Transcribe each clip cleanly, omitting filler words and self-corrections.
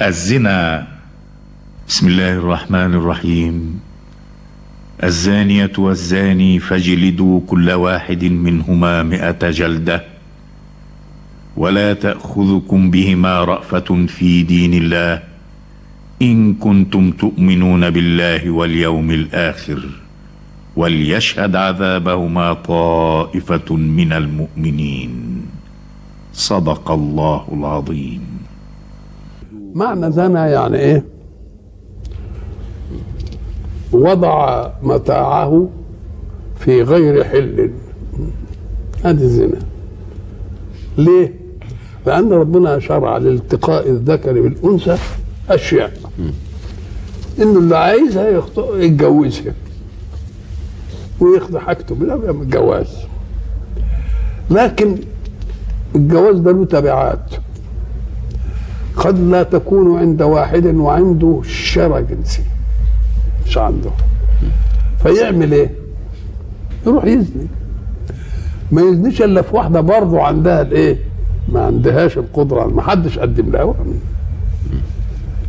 الزنا. بسم الله الرحمن الرحيم. الزانية والزاني فاجلدوا كل واحد منهما 100 جلدة، ولا تأخذكم بهما رأفة في دين الله إن كنتم تؤمنون بالله واليوم الآخر، وليشهد عذابهما طائفة من المؤمنين. صدق الله العظيم. معنى زنا يعني ايه؟ وضع متاعه في غير حل. هذه الزنا. ليه؟ لأن ربنا شرع لالتقاء الذكر بالأنثى أشياء، إنه اللي عايزها يتجوزها وياخد حاجته من الجواز. لكن الجواز ده له تبعات، قد لا تكون عند واحد وعنده شرع جنسي مش عنده، فيعمل ايه؟ يروح يزني. ما يزنيش الا في واحده برضه عندها الايه؟ ما عندهاش القدره، ما حدش قدم لها.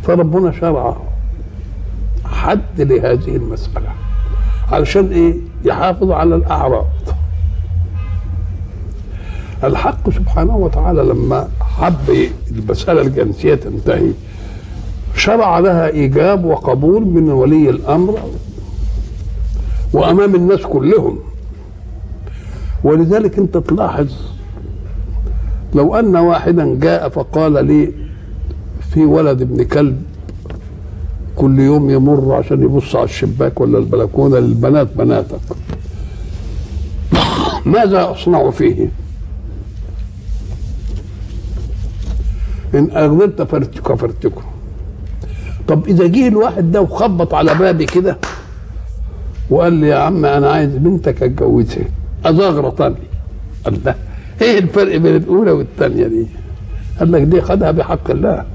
فربنا شرع حد لهذه المساله علشان ايه؟ يحافظ على الاعراض. الحق سبحانه وتعالى لما حب المساله الجنسيه تنتهي شرع لها ايجاب وقبول من ولي الامر وامام الناس كلهم. ولذلك انت تلاحظ لو ان واحدا جاء فقال لي في ولد ابن كلب كل يوم يمر عشان يبص على الشباك ولا البلكونه للبنات بناتك، ماذا اصنع فيه؟ ان اغضبت فرتكه. طب اذا جه الواحد ده وخبط على بابي كده وقال لي يا عم انا عايز بنتك اتجوزها، ازغرطني. قال له ايه الفرق بين الاولى والثانيه دي؟ قال لك دي خدها بحق الله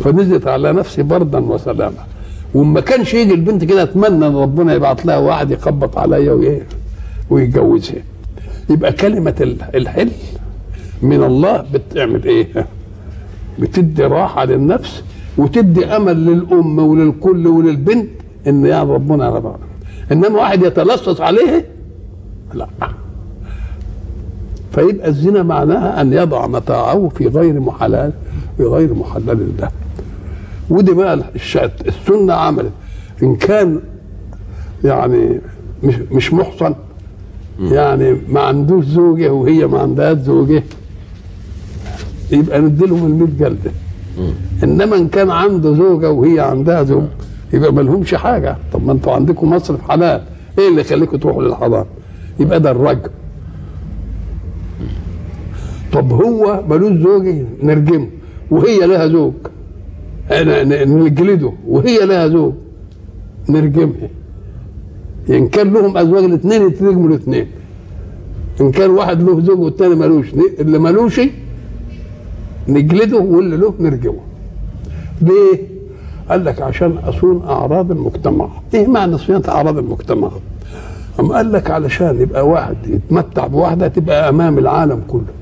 فنزلت على نفسي بردا وسلاما. وما كانش يجي البنت كده اتمنى ان ربنا يبعت لها واحد يخبط عليا ويتجوزها. يبقى كلمه الحل من الله بتعمل ايه؟ بتدي راحه للنفس وتدي امل للام وللكل وللبنت ان يا ربنا رضى. انما واحد يتلصص عليه لا. فيبقى الزنا معناها ان يضع متاعه في غير محلل له. ودي بقى السنه عملت ان كان يعني مش محصن، يعني ما عندوش زوجه وهي ما عندهاش زوجه، يبقى نديلهم 100 جلده. انما ان كان عنده زوجه وهي عندها زوج يبقى ما لهمش حاجه. طب ما انتوا عندكم مصرف حلال، ايه اللي يخليكم تروحوا للحضانه؟ يبقى ده الرجم. طب هو ملوش زوج نرجمه وهي لها زوج، نجلده وهي لها زوج نرجمها. ان كان لهم ازواج الاثنين يترجموا الاثنين. ان كان واحد له زوج والثاني ملوش، اللي ملوش نجلده واللي له نرجمه. ليه؟ قال لك عشان اصون اعراض المجتمع. ايه معنى صيانه اعراض المجتمع؟ أم قال لك علشان يبقى واحد يتمتع بواحده تبقى امام العالم كله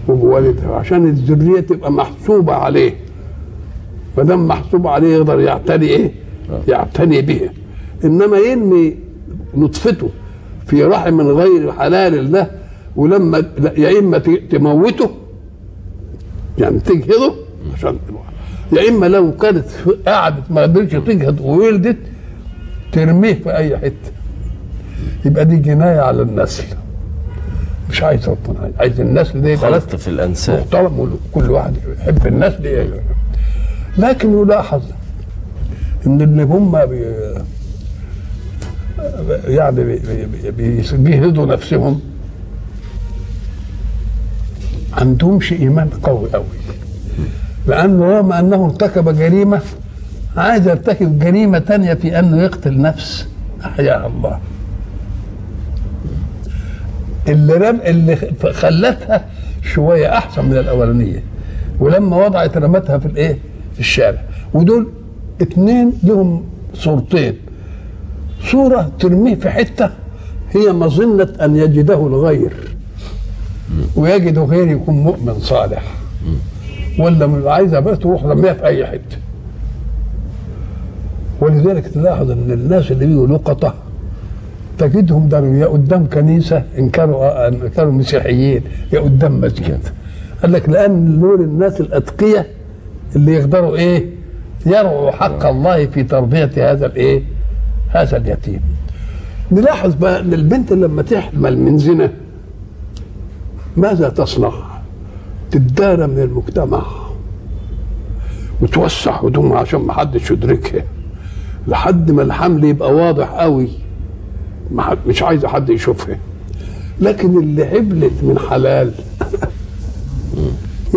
وبوالدها، عشان الذريه تبقى محسوبه عليه. ما دام محسوبه عليه يقدر يعتني ايه؟ يعتني بها. انما ينمي نطفته في رحم غير حلال له، ولما يا اما تموته يعني تجهضه عشان يا اما لو كانت قعدت ما قدرتش تجهض وولدت ترميه في اي حته. يبقى دي جنايه على النسل. مش عايز ربنا، عايز النسل ده يبقى خلط في الانساب محترم وكل واحد يحب النسل. لكن يلاحظ ان اللي هم يعني بيجهدوا نفسهم عندهمش ايمان قوي قوي، لانه رغم انه ارتكب جريمه عايز يرتكب جريمه تانية في انه يقتل نفس احياها الله. اللي خلتها شويه احسن من الاولانيه، ولما وضعت رمتها في الايه؟ في الشارع. ودول اتنين لهم صورتين، صوره ترميه في حته هي مظنه ان يجده الغير ويجد غير يكون مؤمن صالح، ولا مش عايزه بس تروح رميها في اي حته. ولذلك تلاحظ ان الناس اللي بيجوا لقطه تجدهم داروا يا قدام كنيسه ان كانوا مسيحيين، يا قدام مسجد. قال لك لان دول الناس الاتقياء اللي يقدروا ايه؟ يرعوا حق الله في تربيه هذا الايه؟ هذا اليتيم. نلاحظ بقى ان البنت لما تحمل من زنا ماذا تصنع؟ تدارى من المجتمع وتوسع هدومها عشان ما حدش يدركها لحد ما الحمل يبقى واضح قوي، مش عايزه حد يشوفها. لكن اللي حبلت من حلال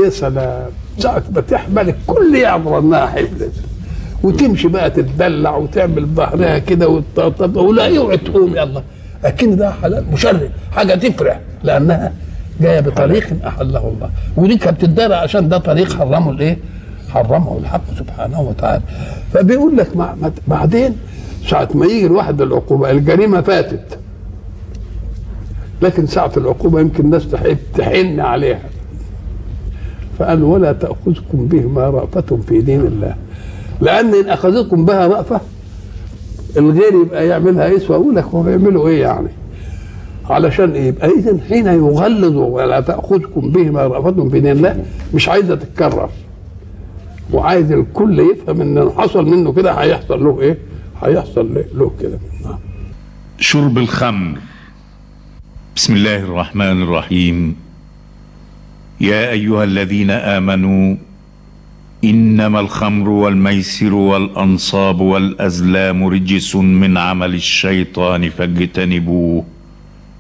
يا سلام، ساعة ما تحمل الكل يعبر انها حبلت، وتمشي بقى تتدلع وتعمل ظهرها كده وتطبطب ولا اوعي تقوم يلا، اكن ده حلال مشرف، حاجه تفرح لانها جايه بطريق احله الله، ودي كانت بتدارى عشان ده طريق حرمه الايه؟ حرمه الحق سبحانه وتعالى. فبيقول لك بعدين ساعة ما يجي الواحد العقوبة، الجريمة فاتت، لكن ساعة العقوبة يمكن الناس تحن عليها. فقال ولا تأخذكم بهما رأفة في دين الله، لأن إن أخذتكم بها رأفة الغير يبقى يعملها إسوة، أقول لك هو بيعملوا إيه يعني؟ علشان إيه؟ يبقى إذن حين يغلظوا ولا تأخذكم بهما رأفة في دين الله مش عايزة تتكرر، وعايز الكل يفهم إن حصل منه كده هيحصل له إيه؟ هيحصل له كده. شرب الخمر. بسم الله الرحمن الرحيم. يا أيها الذين آمنوا إنما الخمر والميسر والأنصاب والأزلام رجس من عمل الشيطان فاجتنبوه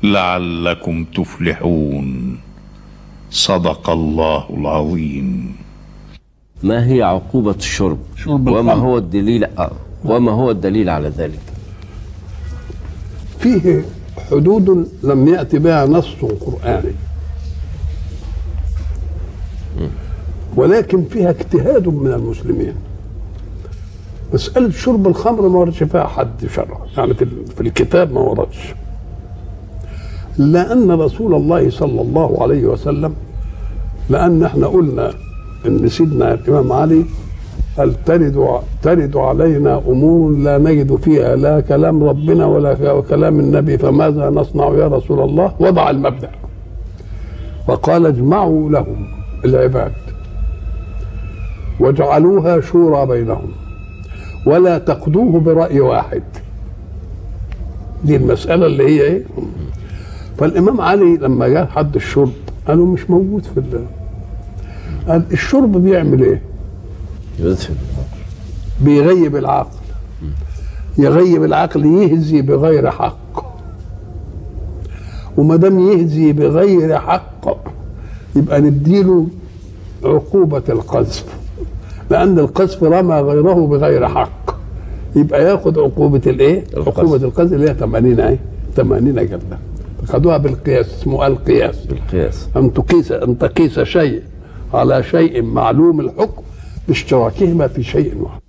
لعلكم تفلحون. صدق الله العظيم. ما هي عقوبة الشرب؟ وما هو الدليل على ذلك؟ فيه حدود لم يأتي بها نص قرآني، ولكن فيها اجتهاد من المسلمين. مسألة شرب الخمر ما وردش فيها حد شرع، يعني في الكتاب ما وردش، لأن رسول الله صلى الله عليه وسلم، لأن احنا قلنا ان سيدنا الإمام علي قال ترد علينا أمور لا نجد فيها لا كلام ربنا ولا كلام النبي، فماذا نصنع يا رسول الله؟ وضع المبدأ وقال اجمعوا لهم العباد واجعلوها شورى بينهم ولا تقضوه برأي واحد. دي المسألة اللي هي ايه؟ فالإمام علي لما جاء حد الشرب قالوا مش موجود في الله. قال الشرب بيعمل ايه؟ بيغيب العقل، يغيب العقل، يهزي بغير حق، وما دام يهزي بغير حق يبقى نديله عقوبة القذف، لأن القذف رمى غيره بغير حق، يبقى ياخد عقوبة الايه؟ عقوبة القذف اللي هي 80 جلدة. خدوها بالقياس، اسمه القياس. بالقياس أن تقيس شيء على شيء معلوم الحكم باشتراكهما في شيء واحد.